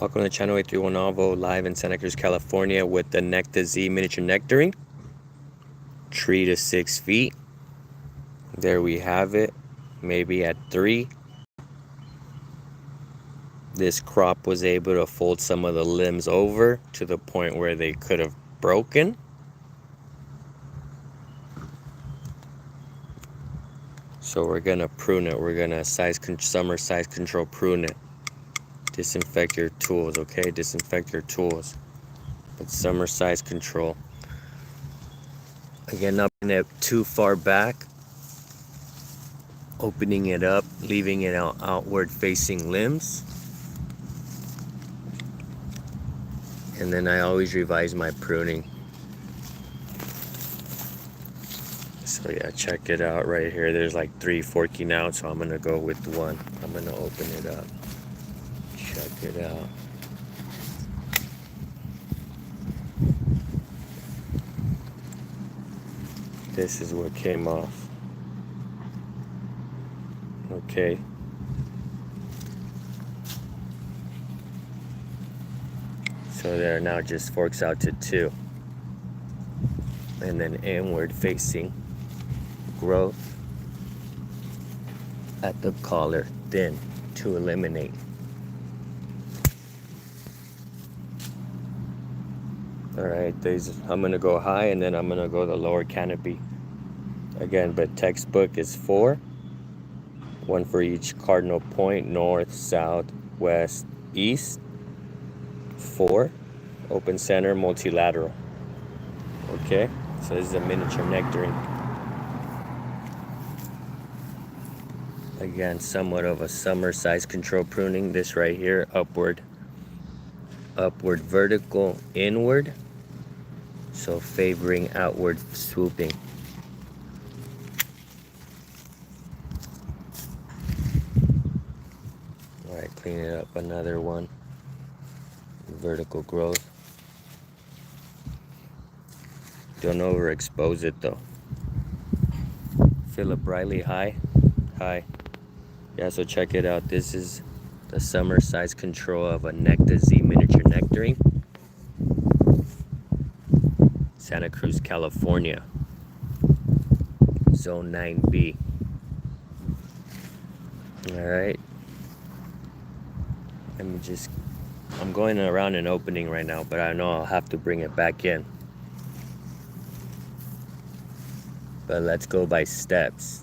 Welcome to the channel 831 live in Santa Cruz, California with the Necta Z miniature nectarine. 3 to 6 feet. There we have it. Maybe at 3. This crop was able to fold some of the limbs over to the point where they could have broken. So we're gonna prune it. We're gonna summer size control prune it. Disinfect your tools, okay? Disinfect your tools. But summer size control. Again, not putting it too far back. Opening it up, leaving it outward facing limbs. And then I always revise my pruning. So yeah, check it out right here. There's like 3 forking out, so I'm gonna go with 1. I'm gonna open it up. Check it out. This is what came off. Okay. So there now just forks out to 2. And then inward facing growth at the collar, thin to eliminate. Alright, I'm gonna go high and then I'm gonna go the lower canopy. Again, but textbook is 4. 1 for each cardinal point, north, south, west, east. 4. Open center, multilateral. Okay, so this is a miniature nectarine. Again, somewhat of a summer size control pruning. This right here, upward vertical, inward. So favoring outward swooping. Alright, clean it up, another one. Vertical growth. Don't overexpose it though. Philip Riley, hi. Hi. Yeah, so check it out. This is the summer size control of a Necta Z miniature nectarine. Santa Cruz, California. Zone 9B. Alright. I'm going around an opening right now, but I know I'll have to bring it back in. But let's go by steps.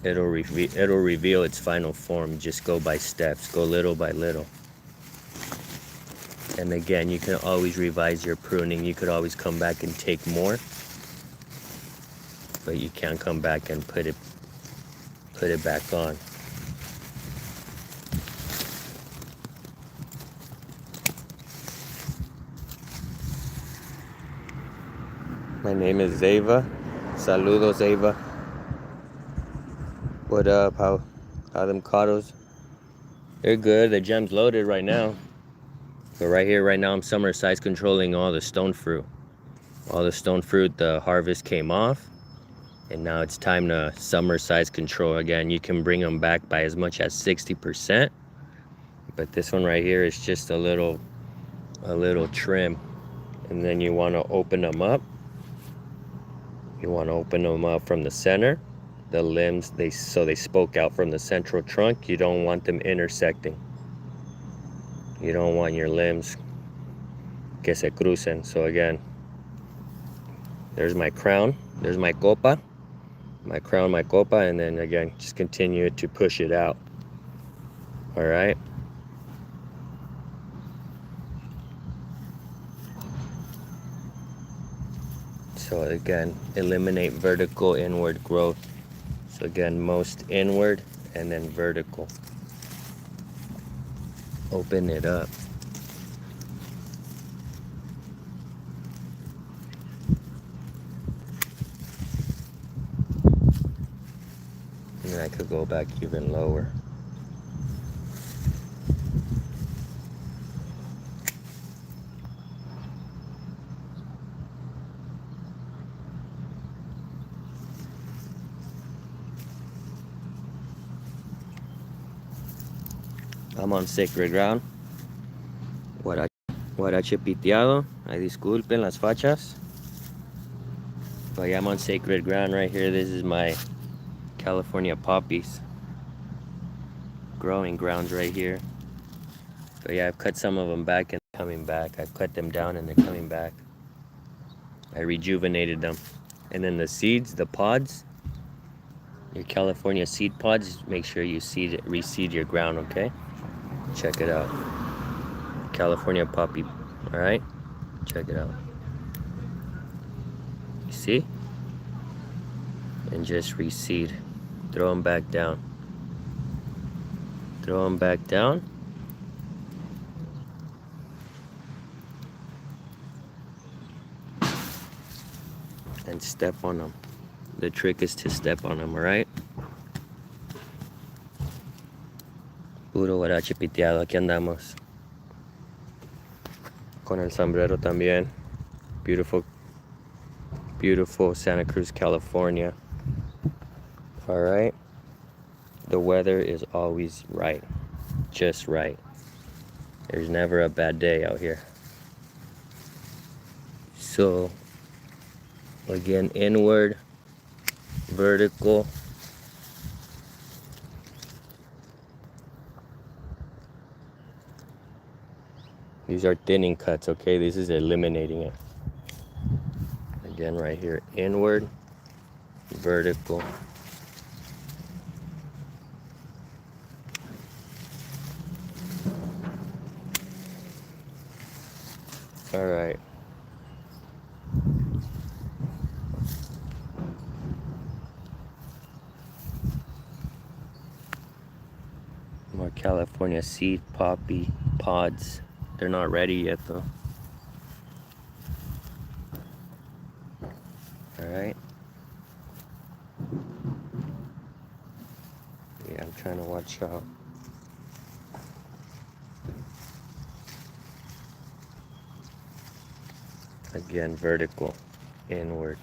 It'll reveal its final form. Just go by steps. Go little by little. And again, you can always revise your pruning. You could always come back and take more. But you can't come back and put it back on. My name is Ava. Saludos, Ava. What up? How them caros? They're good. The gem's loaded right now. But right here, right now, I'm summer size controlling all the stone fruit. All the stone fruit, the harvest came off. And now it's time to summer size control. Again, you can bring them back by as much as 60%. But this one right here is just a little trim. And then you want to open them up. You want to open them up from the center. The limbs, so they spoke out from the central trunk. You don't want them intersecting. You don't want your limbs que se crucen. So again, there's my crown. There's my copa. My crown, my copa. And then again, just continue to push it out. All right. So again, eliminate vertical inward growth. So again, most inward and then vertical. Open it up. And then I could go back even lower. I'm on sacred ground. Guarache piteado. Ay, disculpen las fachas. But yeah, I'm on sacred ground right here. This is my California poppies. Growing grounds right here. But yeah, I've cut some of them back and they're coming back. I've cut them down and they're coming back. I rejuvenated them. And then the seeds, the pods, your California seed pods, make sure you reseed your ground, okay? Check it out. California poppy, all right? Check it out. You see? And just reseed. Throw them back down. Throw them back down. And step on them. The trick is to step on them, all right? Puro guarache piteado, aquí andamos. Con el sombrero también. Beautiful, beautiful Santa Cruz, California. All right? The weather is always right. Just right. There's never a bad day out here. So, again, inward, vertical. These are thinning cuts, okay? This is eliminating it. Again, right here, inward, vertical. All right. More California seed poppy pods. They're not ready yet though. All right. Yeah, I'm trying to watch out. Again, vertical, inward.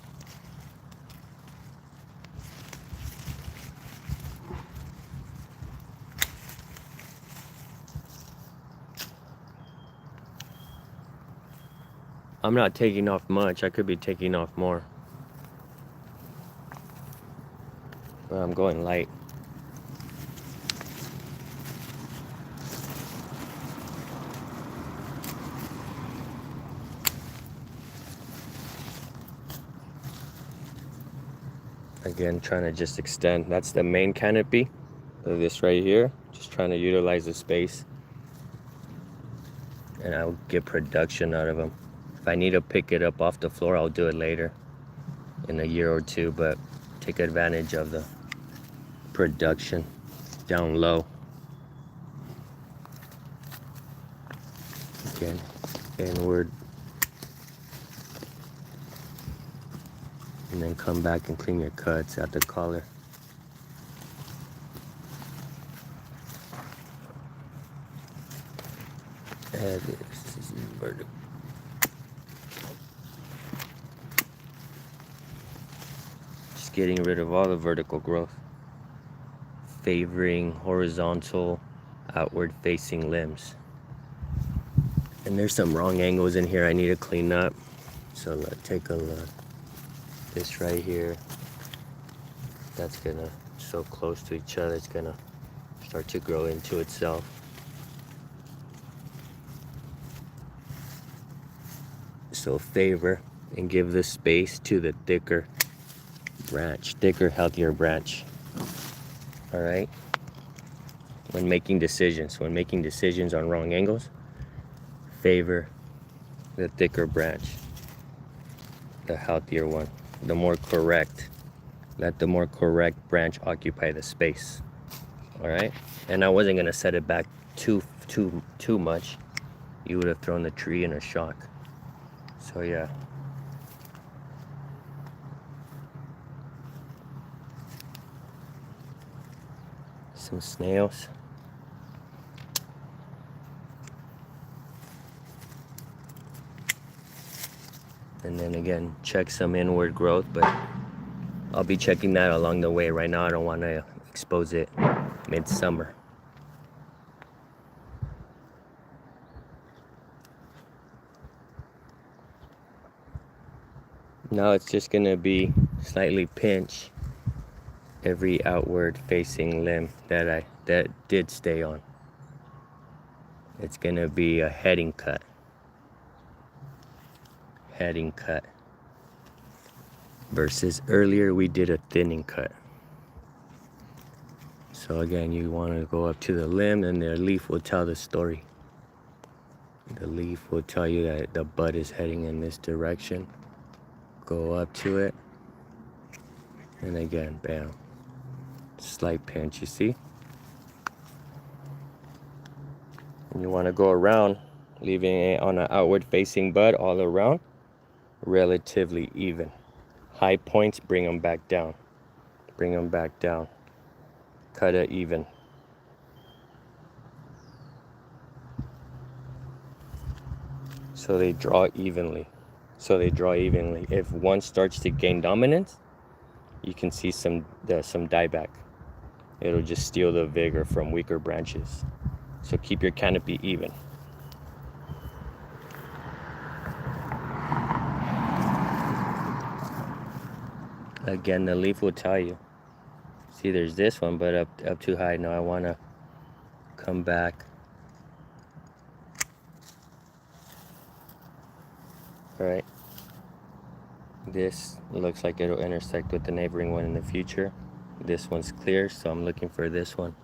I'm not taking off much. I could be taking off more. But I'm going light. Again, trying to just extend. That's the main canopy of this right here. Just trying to utilize the space. And I'll get production out of them. If I need to pick it up off the floor, I'll do it later in a year or two, but take advantage of the production down low. Again, inward. And then come back and clean your cuts at the collar. And this is vertical. Just getting rid of all the vertical growth, favoring horizontal, outward facing limbs. And there's some wrong angles in here I need to clean up. So let's take a look. This right here, that's gonna, so close to each other, it's gonna start to grow into itself. So favor and give the space to the thicker branch, thicker, healthier branch. All right? When making decisions on wrong angles, favor the thicker branch, the healthier one, the more correct. Let the more correct branch occupy the space. All right? And I wasn't gonna set it back too much. You would have thrown the tree in a shock. So yeah. Some snails. And then again, check some inward growth, but I'll be checking that along the way. Right now, I don't want to expose it midsummer. Now it's just gonna be slightly pinch every outward facing limb that did stay on. It's gonna be a heading cut. Heading cut. Versus earlier we did a thinning cut. So again, you want to go up to the limb and the leaf will tell the story. The leaf will tell you that the bud is heading in this direction. Go up to it. And again, bam. Slight pinch, you see? And you want to go around, leaving it on an outward facing bud all around, relatively even. High points, bring them back down. Bring them back down. Cut it even. So they draw evenly. If one starts to gain dominance, you can see some dieback. It'll just steal the vigor from weaker branches. So keep your canopy even. Again, the leaf will tell you. See, there's this one, but up too high. Now I want to come back. All right. This looks like it'll intersect with the neighboring one in the future. This one's clear, so I'm looking for this one.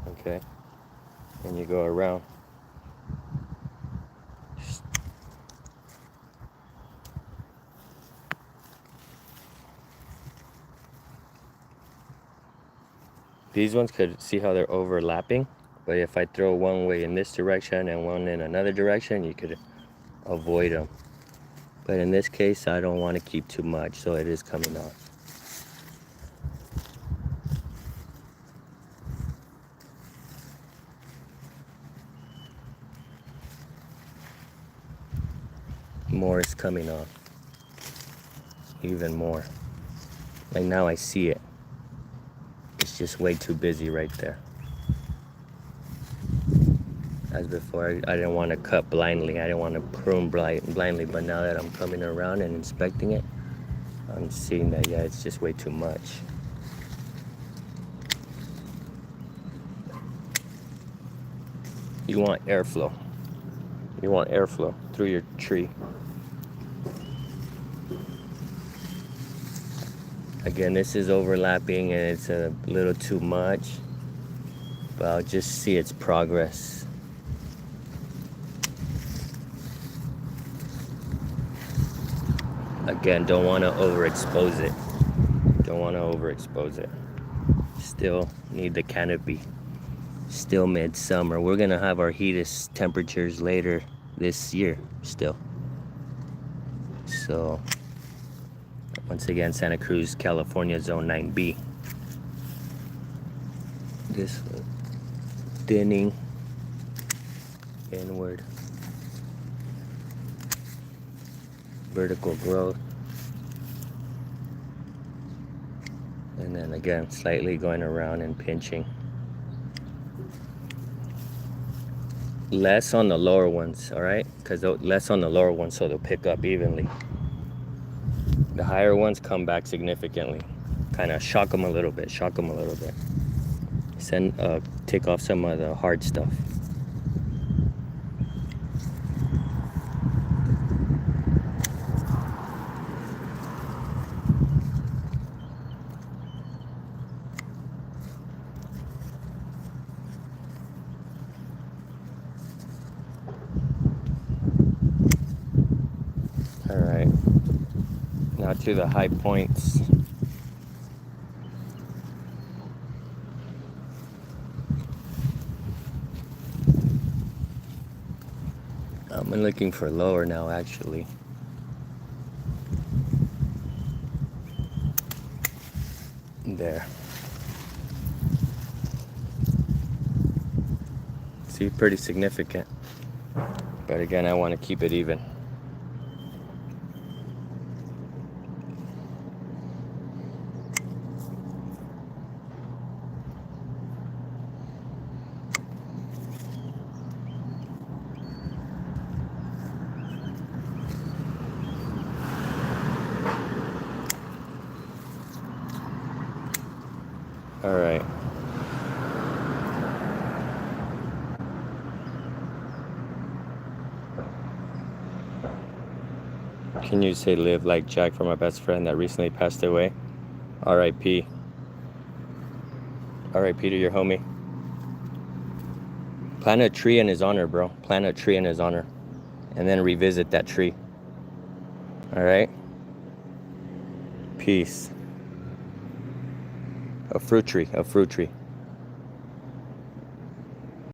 Okay. And you go around. These ones could see how they're overlapping, but if I throw one way in this direction and one in another direction, you could avoid them. But in this case, I don't want to keep too much, so it is coming off. More is coming off. Even more. Like now I see it. It's just way too busy right there. As before, I didn't want to cut blindly. I didn't want to prune blindly, but now that I'm coming around and inspecting it, I'm seeing that, yeah, it's just way too much. You want airflow. You want airflow through your tree. Again, this is overlapping and it's a little too much, but I'll just see its progress. Again, don't want to overexpose it. Don't want to overexpose it. Still need the canopy. Still midsummer. We're gonna have our heatest temperatures later this year still. So once again, Santa Cruz, California, Zone 9B. This thinning inward. Vertical growth. And then again, slightly going around and pinching. Less on the lower ones, all right? Because less on the lower ones, so they'll pick up evenly. The higher ones come back significantly. Kind of shock them a little bit, Take off some of the hard stuff. All right. Now to the high points. I'm looking for lower now, actually. There. See, pretty significant. But again, I want to keep it even. All right. Can you say live like Jack for my best friend that recently passed away? R.I.P. R.I.P. to your homie. Plant a tree in his honor, bro. Plant a tree in his honor. And then revisit that tree. All right? Peace. A fruit tree. A fruit tree.